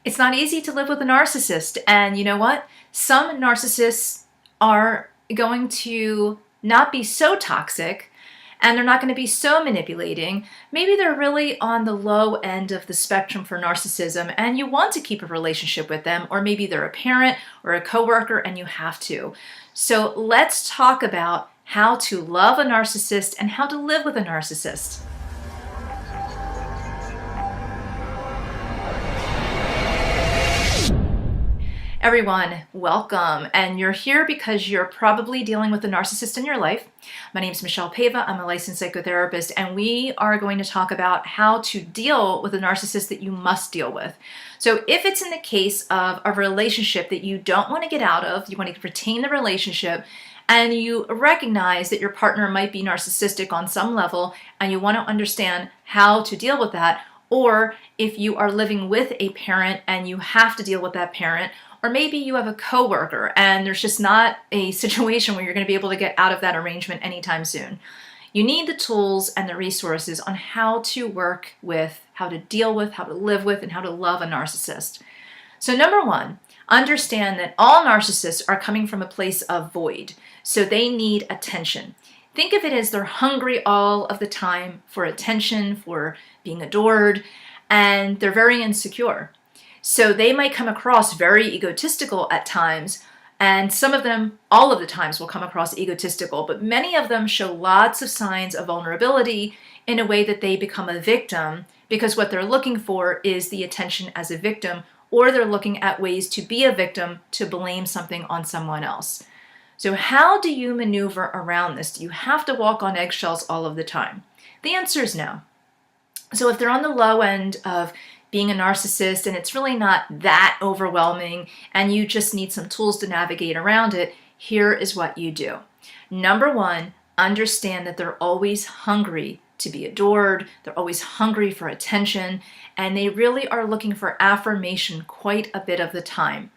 It's not easy to live with a narcissist. And you know what? Some narcissists are going to not be so toxic and they're not going to be so manipulating. Maybe they're really on the low end of the spectrum for narcissism and you want to keep a relationship with them, or maybe they're a parent or a coworker and you have to. So let's talk about how to love a narcissist and how to live with a narcissist. Everyone, welcome. And you're here because you're probably dealing with a narcissist in your life. My name is Michele Paiva. I'm a licensed psychotherapist, and we are going to talk about how to deal with a narcissist that you must deal with. So if it's in the case of a relationship that you don't want to get out of, you want to retain the relationship, and you recognize that your partner might be narcissistic on some level, and you want to understand how to deal with that, or if you are living with a parent and you have to deal with that parent, or maybe you have a coworker and there's just not a situation where you're going to be able to get out of that arrangement anytime soon. You need the tools and the resources on how to work with, how to deal with, how to live with, and how to love a narcissist. So number one, understand that all narcissists are coming from a place of void. So they need attention. Think of it as they're hungry all of the time for attention, for being adored, and they're very insecure. So they might come across very egotistical at times, and some of them, all of the times, will come across egotistical, but many of them show lots of signs of vulnerability in a way that they become a victim, because what they're looking for is the attention as a victim, or they're looking at ways to be a victim to blame something on someone else. So how do you maneuver around this? Do you have to walk on eggshells all of the time? The answer is no. So if they're on the low end of being a narcissist and it's really not that overwhelming and you just need some tools to navigate around it, here is what you do. Number one, understand that they're always hungry to be adored, they're always hungry for attention, and they really are looking for affirmation quite a bit of the time.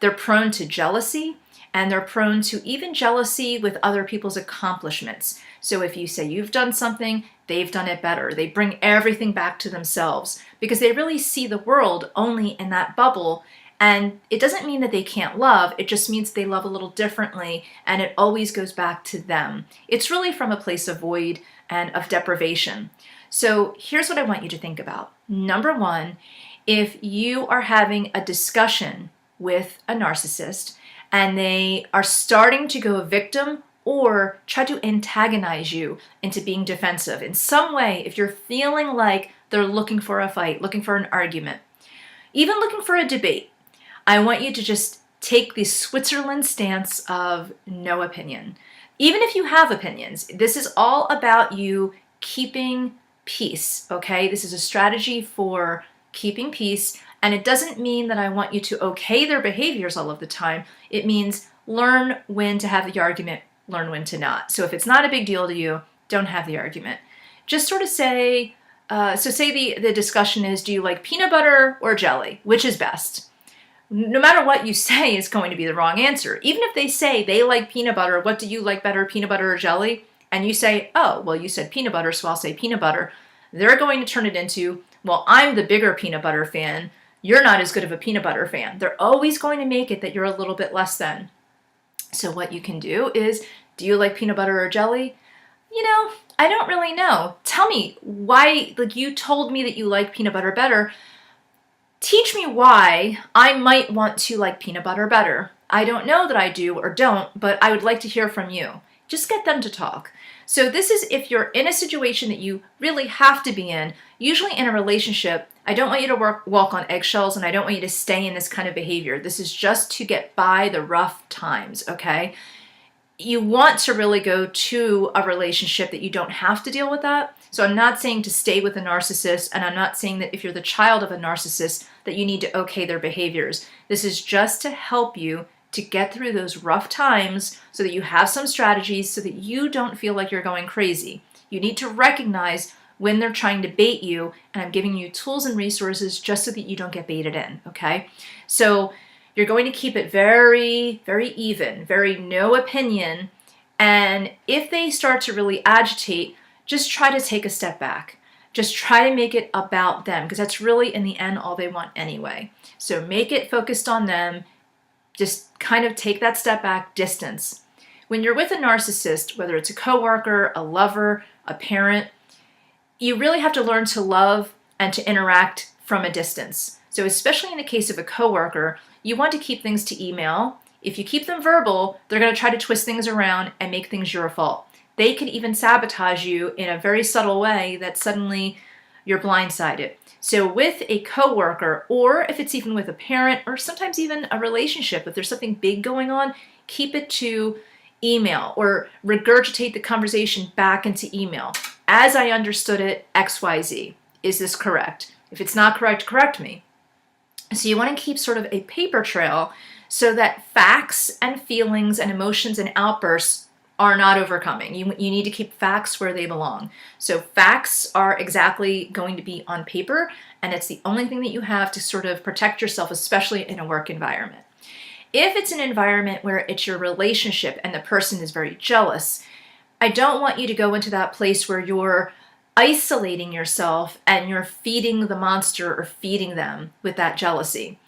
They're prone to jealousy, and they're prone to even jealousy with other people's accomplishments. So if you say you've done something, they've done it better. They bring everything back to themselves because they really see the world only in that bubble. And it doesn't mean that they can't love, it just means they love a little differently and it always goes back to them. It's really from a place of void and of deprivation. So here's what I want you to think about. Number one, if you are having a discussion with a narcissist and they are starting to go victim or try to antagonize you into being defensive in some way, if you're feeling like they're looking for a fight, looking for an argument, even looking for a debate, I want you to just take the Switzerland stance of no opinion. Even if you have opinions, this is all about you keeping peace, okay? This is a strategy for keeping peace, and it doesn't mean that I want you to okay their behaviors all of the time. It means learn when to have the argument, learn when to not. So if it's not a big deal to you, don't have the argument. Just sort of say, say the discussion is, do you like peanut butter or jelly? Which is best? No matter what you say is going to be the wrong answer. Even if they say they like peanut butter, what do you like better, peanut butter or jelly? And you say, oh, well, you said peanut butter, so I'll say peanut butter. They're going to turn it into, well, I'm the bigger peanut butter fan. You're not as good of a peanut butter fan. They're always going to make it that you're a little bit less than. So what you can do is, do you like peanut butter or jelly? You know, I don't really know. Tell me why, like you told me that you like peanut butter better. Teach me why I might want to like peanut butter better. I don't know that I do or don't, but I would like to hear from you. Just get them to talk. So this is if you're in a situation that you really have to be in. Usually in a relationship, I don't want you to walk on eggshells and I don't want you to stay in this kind of behavior. This is just to get by the rough times, okay? You want to really go to a relationship that you don't have to deal with that. So I'm not saying to stay with a narcissist, and I'm not saying that if you're the child of a narcissist that you need to okay their behaviors. This is just to help you to get through those rough times so that you have some strategies so that you don't feel like you're going crazy. You need to recognize when they're trying to bait you, and I'm giving you tools and resources just so that you don't get baited in, okay? So you're going to keep it very, very even, very no opinion, and if they start to really agitate, just try to take a step back. just try to make it about them, because that's really in the end all they want anyway. So make it focused on them. Just kind of take that step back, distance. When you're with a narcissist, whether it's a coworker, a lover, a parent, you really have to learn to love and to interact from a distance. So especially in the case of a coworker, you want to keep things to email. If you keep them verbal, they're going to try to twist things around and make things your fault. They could even sabotage you in a very subtle way that suddenly you're blindsided. So with a coworker, or if it's even with a parent, or sometimes even a relationship, if there's something big going on, keep it to email or regurgitate the conversation back into email. As I understood it, XYZ. Is this correct? If it's not correct, correct me. So you want to keep sort of a paper trail so that facts and feelings and emotions and outbursts are not overcoming. You need to keep facts where they belong. So facts are exactly going to be on paper, and it's the only thing that you have to sort of protect yourself, especially in a work environment. If it's an environment where it's your relationship and the person is very jealous, I don't want you to go into that place where you're isolating yourself and you're feeding the monster or feeding them with that jealousy.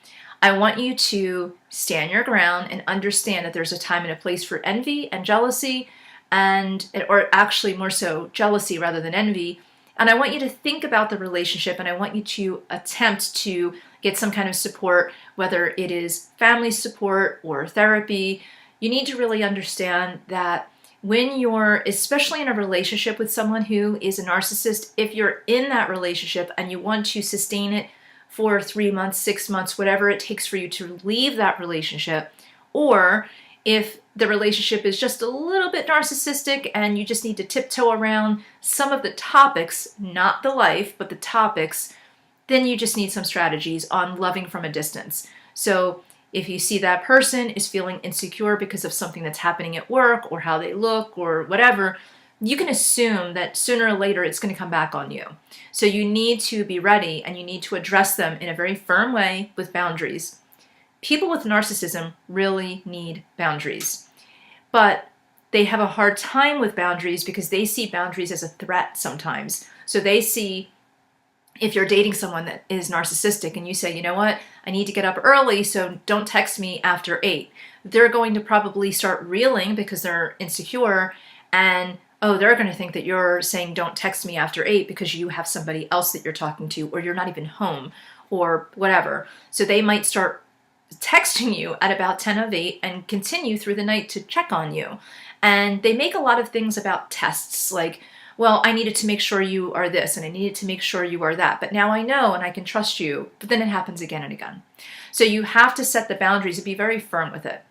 I want you to stand your ground and understand that there's a time and a place for envy and jealousy, or actually more so jealousy rather than envy. And I want you to think about the relationship, and I want you to attempt to get some kind of support, whether it is family support or therapy. You need to really understand that when you're, especially in a relationship with someone who is a narcissist, if you're in that relationship and you want to sustain it for 3 months, 6 months, whatever it takes for you to leave that relationship, or if the relationship is just a little bit narcissistic and you just need to tiptoe around some of the topics, not the life, but the topics, then you just need some strategies on loving from a distance. So if you see that person is feeling insecure because of something that's happening at work or how they look or whatever, you can assume that sooner or later it's going to come back on you. So you need to be ready, and you need to address them in a very firm way with boundaries. People with narcissism really need boundaries, but they have a hard time with boundaries because they see boundaries as a threat sometimes. So they see, if you're dating someone that is narcissistic and you say, you know what, I need to get up early, so don't text me after 8. They're going to probably start reeling because they're insecure, and they're going to think that you're saying don't text me after 8 because you have somebody else that you're talking to, or you're not even home, or whatever. So they might start texting you at about 10 of 8 and continue through the night to check on you. And they make a lot of things about tests, like, well, I needed to make sure you are this, and I needed to make sure you are that, but now I know and I can trust you. But then it happens again and again. So you have to set the boundaries and be very firm with it.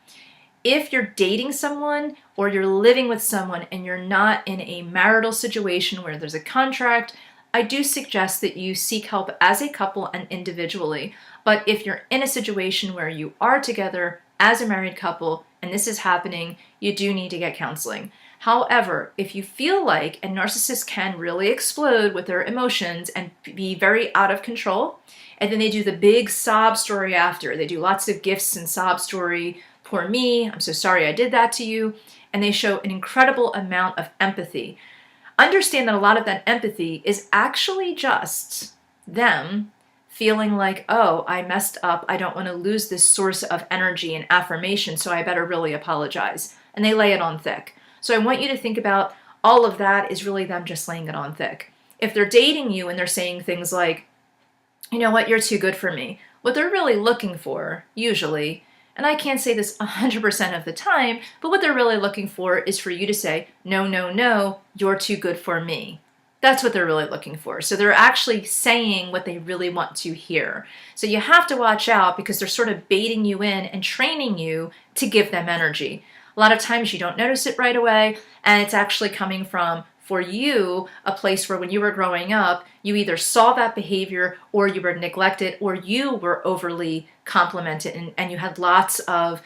If you're dating someone or you're living with someone and you're not in a marital situation where there's a contract, I do suggest that you seek help as a couple and individually. But if you're in a situation where you are together as a married couple and this is happening, you do need to get counseling. However, if you feel like a narcissist can really explode with their emotions and be very out of control, and then they do the big sob story after, they do lots of gifts and sob story, poor me, I'm so sorry I did that to you, and they show an incredible amount of empathy. Understand that a lot of that empathy is actually just them feeling like, oh, I messed up, I don't want to lose this source of energy and affirmation, so I better really apologize. And they lay it on thick. So I want you to think about all of that is really them just laying it on thick. If they're dating you and they're saying things like, you know what, you're too good for me, what they're really looking for, usually, and I can't say this 100% of the time, but what they're really looking for is for you to say, no, no, no, you're too good for me. That's what they're really looking for. So they're actually saying what they really want to hear. So you have to watch out because they're sort of baiting you in and training you to give them energy. A lot of times you don't notice it right away, and it's actually coming from, for you, a place where when you were growing up, you either saw that behavior or you were neglected or you were overly complimented and you had lots of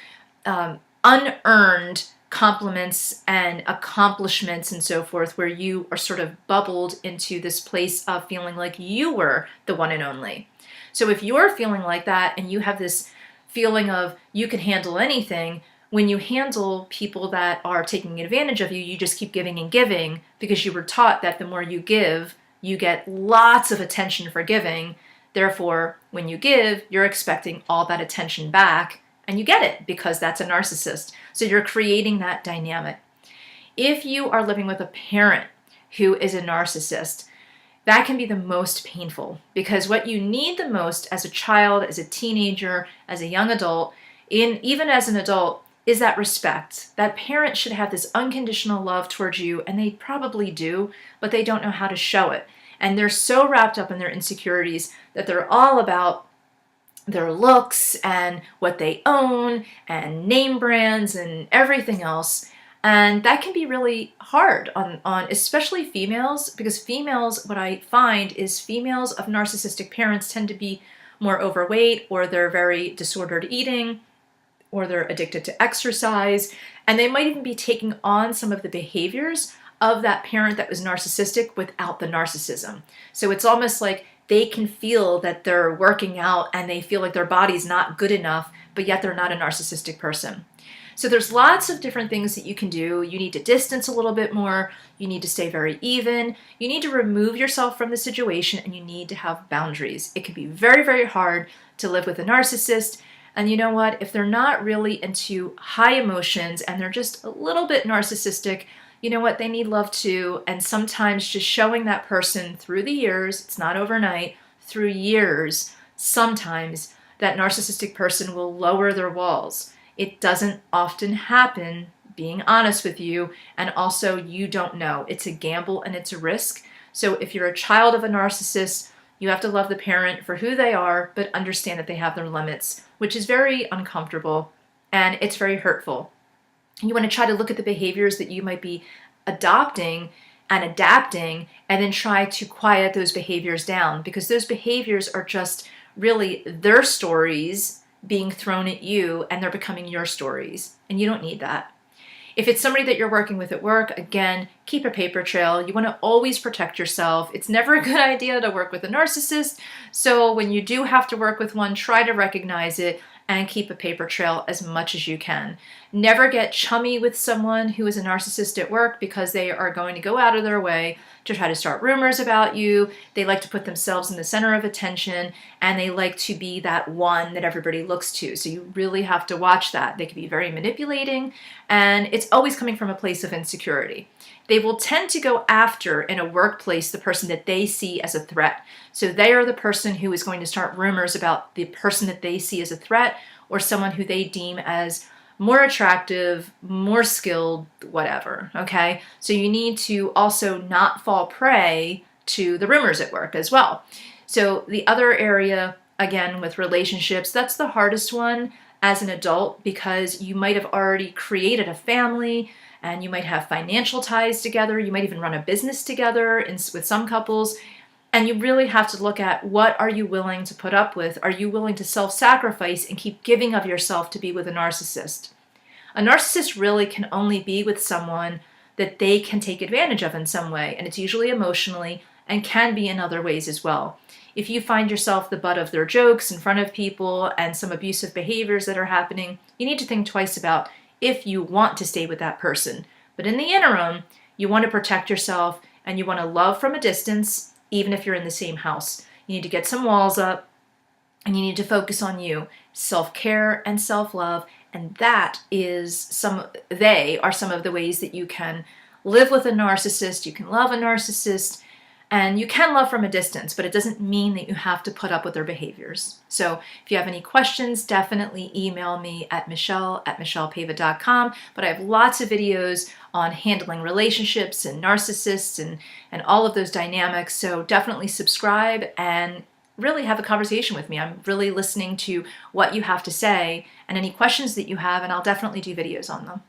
unearned compliments and accomplishments and so forth, where you are sort of bubbled into this place of feeling like you were the one and only. So if you're feeling like that and you have this feeling of you can handle anything, when you handle people that are taking advantage of you, you just keep giving and giving because you were taught that the more you give, You get lots of attention for giving. Therefore, when you give, you're expecting all that attention back, and you get it because that's a narcissist. So you're creating that dynamic. If you are living with a parent who is a narcissist, that can be the most painful, because what you need the most as a child, as a teenager, as a young adult, even as an adult, is that respect. That parent should have this unconditional love towards you, and they probably do, but they don't know how to show it. And they're so wrapped up in their insecurities that they're all about their looks and what they own and name brands and everything else. And that can be really hard on especially females, because females, what I find is females of narcissistic parents tend to be more overweight, or they're very disordered eating, or they're addicted to exercise, and they might even be taking on some of the behaviors of that parent that was narcissistic without the narcissism. So it's almost like they can feel that they're working out and they feel like their body's not good enough, but yet they're not a narcissistic person. So there's lots of different things that you can do. You need to distance a little bit more. You need to stay very even. You need to remove yourself from the situation, and you need to have boundaries. It can be very, very hard to live with a narcissist. And you know what? If they're not really into high emotions and they're just a little bit narcissistic, you know what? They need love too. And sometimes just showing that person through the years, it's not overnight, through years, sometimes that narcissistic person will lower their walls. It doesn't often happen, being honest with you, and also you don't know. It's a gamble and it's a risk. So if you're a child of a narcissist, you have to love the parent for who they are, but understand that they have their limits, which is very uncomfortable and it's very hurtful. You want to try to look at the behaviors that you might be adopting and adapting, and then try to quiet those behaviors down, because those behaviors are just really their stories being thrown at you, and they're becoming your stories, and you don't need that. If it's somebody that you're working with at work, again, keep a paper trail. You want to always protect yourself. It's never a good idea to work with a narcissist, so when you do have to work with one, try to recognize it and keep a paper trail as much as you can. Never get chummy with someone who is a narcissist at work, because they are going to go out of their way to try to start rumors about you. They like to put themselves in the center of attention, and they like to be that one that everybody looks to. So you really have to watch that. They can be very manipulating, and it's always coming from a place of insecurity. They will tend to go after, in a workplace, the person that they see as a threat. So they are the person who is going to start rumors about the person that they see as a threat, or someone who they deem as more attractive, more skilled, whatever, okay? So you need to also not fall prey to the rumors at work as well. So the other area, again, with relationships, that's the hardest one as an adult, because you might have already created a family, and you might have financial ties together. You might even run a business together with some couples. And you really have to look at, what are you willing to put up with? Are you willing to self-sacrifice and keep giving of yourself to be with a narcissist? A narcissist really can only be with someone that they can take advantage of in some way. And it's usually emotionally, and can be in other ways as well. If you find yourself the butt of their jokes in front of people and some abusive behaviors that are happening, you need to think twice about if you want to stay with that person. But in the interim, you want to protect yourself, and you want to love from a distance, even if you're in the same house. You need to get some walls up, and you need to focus on you. Self-care and self-love, and they are some of the ways that you can live with a narcissist. You can love a narcissist, and you can love from a distance, but it doesn't mean that you have to put up with their behaviors. So if you have any questions, definitely email me at michele@michelepaiva.com. But I have lots of videos on handling relationships and narcissists and all of those dynamics. So definitely subscribe and really have a conversation with me. I'm really listening to what you have to say and any questions that you have, and I'll definitely do videos on them.